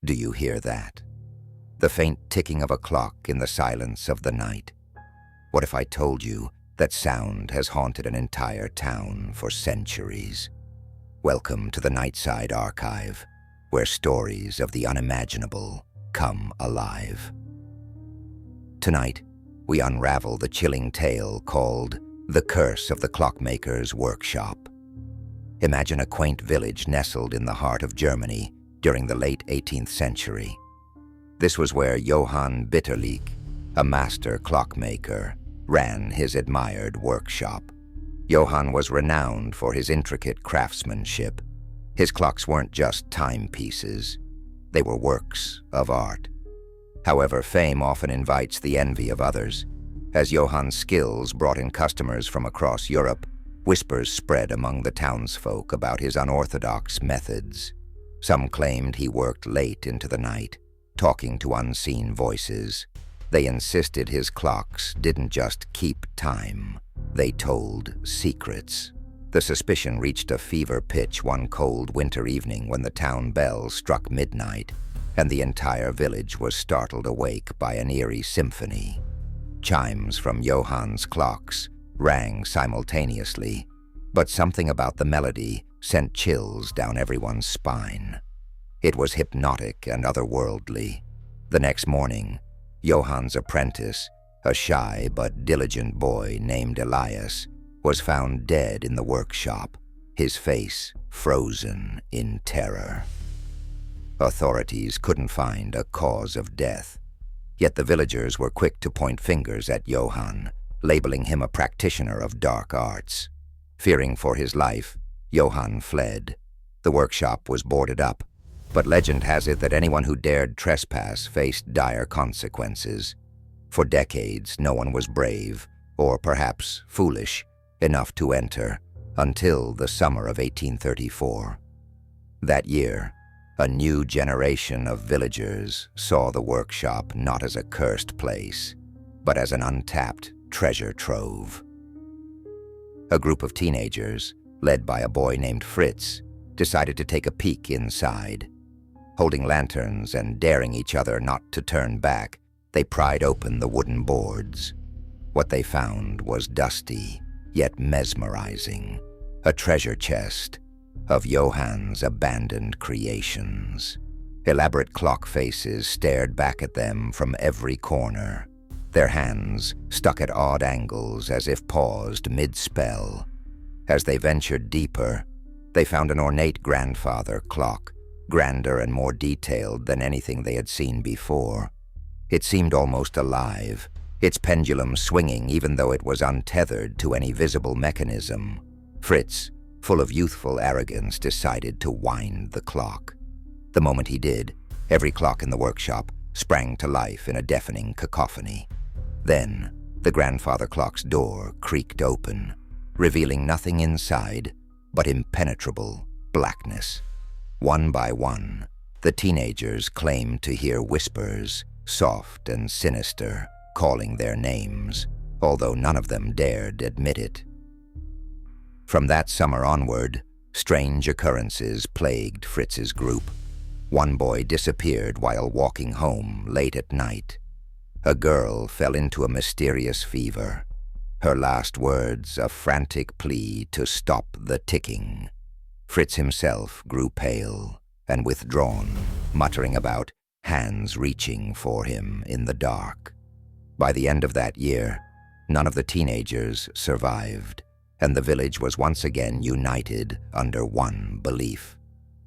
Do you hear that? The faint ticking of a clock in the silence of the night. What if I told you that sound has haunted an entire town for centuries? Welcome to the Nightside Archive, where stories of the unimaginable come alive. Tonight, we unravel the chilling tale called The Curse of the Clockmaker's Workshop. Imagine a quaint village nestled in the heart of Germany during the late 18th century. This was where Johan Bitterlick, a master clockmaker, ran his admired workshop. Johan was renowned for his intricate craftsmanship. His clocks weren't just timepieces, they were works of art. However, fame often invites the envy of others. As Johan's skills brought in customers from across Europe, whispers spread among the townsfolk about his unorthodox methods. Some claimed he worked late into the night, talking to unseen voices. They insisted his clocks didn't just keep time, they told secrets. The suspicion reached a fever pitch one cold winter evening when the town bell struck midnight, and the entire village was startled awake by an eerie symphony. Chimes from Johan's clocks rang simultaneously, but something about the melody sent chills down everyone's spine. It was hypnotic and otherworldly. The next morning, Johan's apprentice, a shy but diligent boy named Elias, was found dead in the workshop, his face frozen in terror. Authorities couldn't find a cause of death, yet the villagers were quick to point fingers at Johan, labeling him a practitioner of dark arts. Fearing for his life, Johan fled. The workshop was boarded up, but legend has it that anyone who dared trespass faced dire consequences. For decades, no one was brave, or perhaps foolish, enough to enter, until the summer of 1834. That year, a new generation of villagers saw the workshop not as a cursed place, but as an untapped treasure trove. A group of teenagers, led by a boy named Fritz, decided to take a peek inside. Holding lanterns and daring each other not to turn back, they pried open the wooden boards. What they found was dusty, yet mesmerizing, a treasure chest of Johan's abandoned creations. Elaborate clock faces stared back at them from every corner, their hands stuck at odd angles as if paused mid-spell. As they ventured deeper, they found an ornate grandfather clock, grander and more detailed than anything they had seen before. It seemed almost alive, its pendulum swinging even though it was untethered to any visible mechanism. Fritz, full of youthful arrogance, decided to wind the clock. The moment he did, every clock in the workshop sprang to life in a deafening cacophony. Then, the grandfather clock's door creaked open, revealing nothing inside but impenetrable blackness. One by one, the teenagers claimed to hear whispers, soft and sinister, calling their names, although none of them dared admit it. From that summer onward, strange occurrences plagued Fritz's group. One boy disappeared while walking home late at night. A girl fell into a mysterious fever, her last words a frantic plea to stop the ticking. Fritz himself grew pale and withdrawn, muttering about hands reaching for him in the dark. By the end of that year, none of the teenagers survived, and the village was once again united under one belief.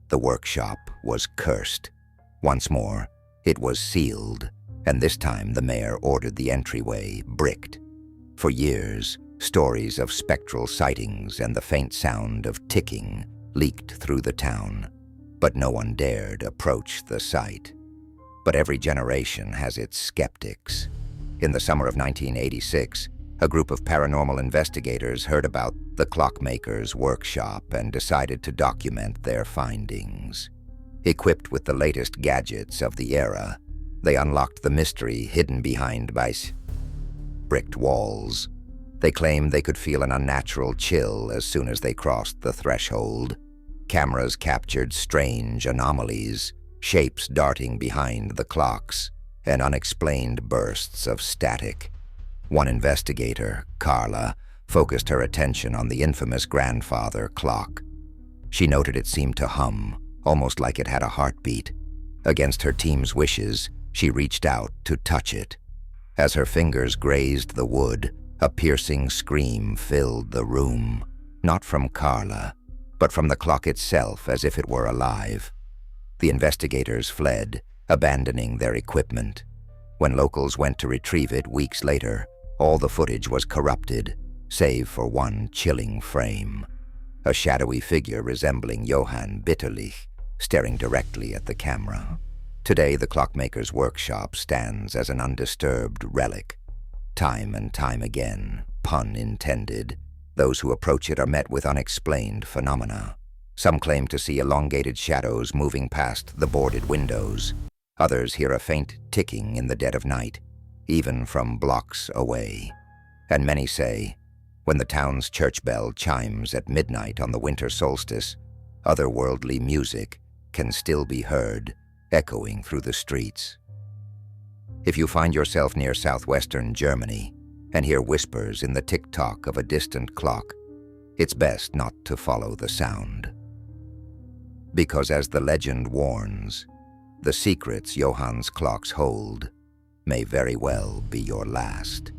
The workshop was cursed. Once more, it was sealed, and this time the mayor ordered the entryway bricked. For years, stories of spectral sightings and the faint sound of ticking leaked through the town, but no one dared approach the site. But every generation has its skeptics. In the summer of 1986, a group of paranormal investigators heard about the Clockmaker's Workshop and decided to document their findings. Equipped with the latest gadgets of the era, they unlocked the mystery hidden behind by bricked walls. They claimed they could feel an unnatural chill as soon as they crossed the threshold. Cameras captured strange anomalies, shapes darting behind the clocks, and unexplained bursts of static. One investigator, Carla, focused her attention on the infamous grandfather clock. She noted it seemed to hum, almost like it had a heartbeat. Against her team's wishes, she reached out to touch it. As her fingers grazed the wood, a piercing scream filled the room, not from Carla, but from the clock itself as if it were alive. The investigators fled, abandoning their equipment. When locals went to retrieve it weeks later, all the footage was corrupted, save for one chilling frame. A shadowy figure resembling Johan Bitterlick, staring directly at the camera. Today, the Clockmaker's Workshop stands as an undisturbed relic. Time and time again, pun intended, those who approach it are met with unexplained phenomena. Some claim to see elongated shadows moving past the boarded windows. Others hear a faint ticking in the dead of night, even from blocks away. And many say, when the town's church bell chimes at midnight on the winter solstice, otherworldly music can still be heard, echoing through the streets. If you find yourself near southwestern Germany and hear whispers in the tick-tock of a distant clock, it's best not to follow the sound. Because as the legend warns, the secrets Johan's clocks hold may very well be your last.